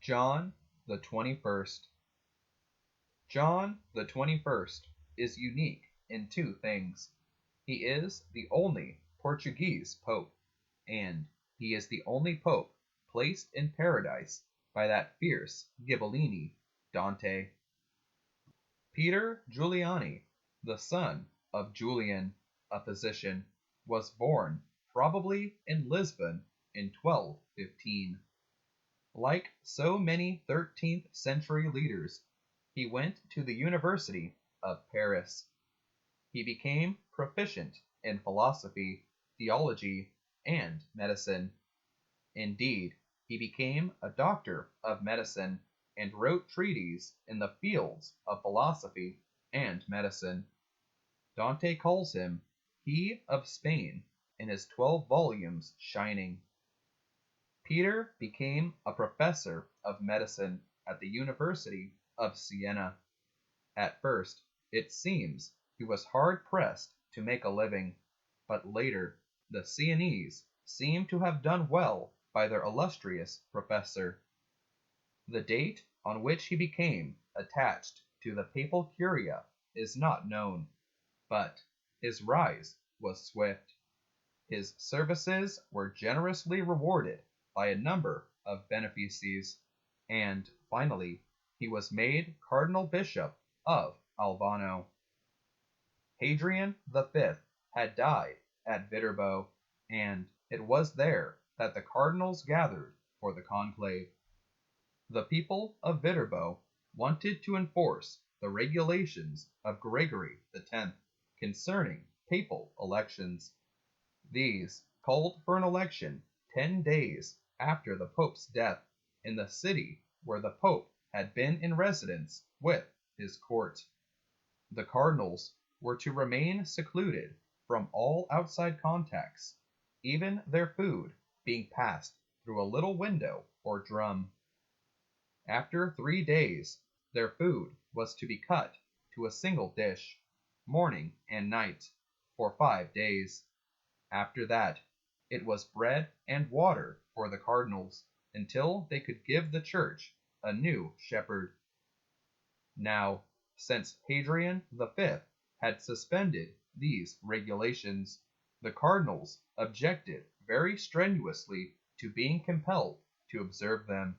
John the 21st. John the 21st is unique in two things. He is the only Portuguese pope, and he is the only pope placed in paradise by that fierce Ghibellini, Dante. Peter Giuliani, the son of Julian, a physician, was born probably in Lisbon in 1215. Like so many 13th century leaders, he went to the University of Paris. He became proficient in philosophy, theology, and medicine. Indeed, he became a doctor of medicine and wrote treatises in the fields of philosophy and medicine. Dante calls him "He of Spain" in his 12 volumes Shining. Peter became a professor of medicine at the University of Siena. At first, it seems he was hard-pressed to make a living, but later the Sienese seem to have done well by their illustrious professor. The date on which he became attached to the papal curia is not known, but his rise was swift. His services were generously rewarded by a number of benefices, and finally he was made Cardinal Bishop of Albano. Hadrian V had died at Viterbo, and it was there that the cardinals gathered for the conclave. The people of Viterbo wanted to enforce the regulations of Gregory X concerning papal elections. These called for an election 10 days after the Pope's death in the city where the Pope had been in residence with his court. The cardinals were to remain secluded from all outside contacts, even their food being passed through a little window or drum. After 3 days, their food was to be cut to a single dish, morning and night, for 5 days. After that, it was bread and water for the cardinals until they could give the church a new shepherd. Now, since Hadrian V had suspended these regulations, the cardinals objected very strenuously to being compelled to observe them.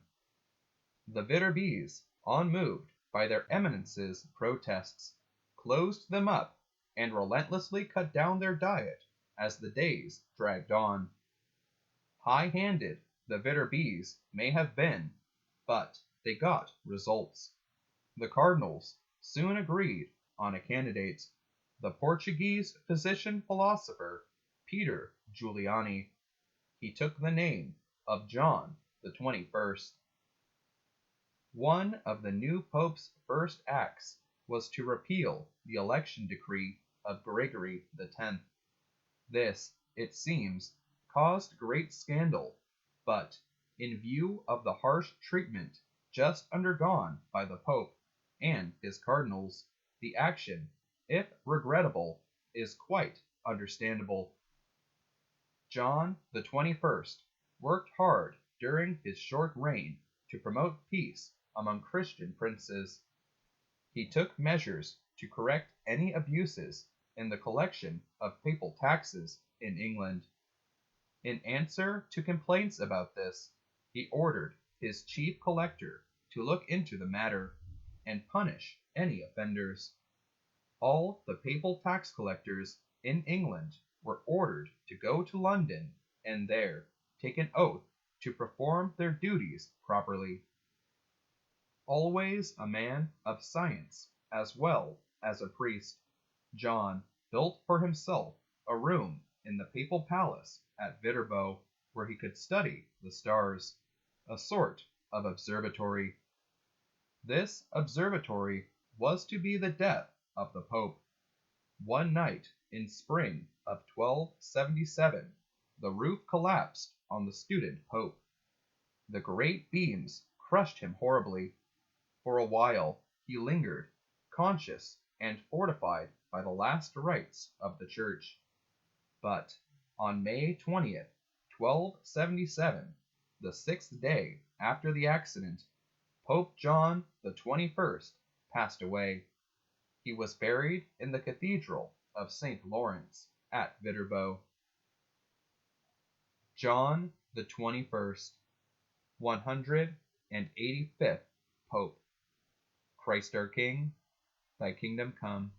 The Viterbese, unmoved by their eminences' protests, closed them up and relentlessly cut down their diet as the days dragged on. High-handed the Viterbese may have been, but they got results. The cardinals soon agreed on a candidate, the Portuguese physician-philosopher Peter Giuliani. He took the name of John the 21st. One of the new pope's first acts was to repeal the election decree of Gregory X. This, it seems, caused great scandal, but in view of the harsh treatment just undergone by the Pope and his cardinals, the action, if regrettable, is quite understandable. John the 21st worked hard during his short reign to promote peace among Christian princes. He took measures to correct any abuses in the collection of papal taxes in England. In answer to complaints about this, he ordered his chief collector to look into the matter and punish any offenders. All the papal tax collectors in England were ordered to go to London and there take an oath to perform their duties properly. Always a man of science as well as a priest, John built for himself a room in the papal palace at Viterbo where he could study the stars, a sort of observatory. This observatory was to be the death of the Pope. One night in spring of 1277, the roof collapsed on the student Pope. The great beams crushed him horribly. For a while he lingered, conscious and fortified by the last rites of the Church. But on May 20th, 1277, the 6th day after the accident, Pope John the 21st passed away. He was buried in the Cathedral of St. Lawrence at Viterbo. John the 21st, 185th Pope. Christ our King, thy kingdom come.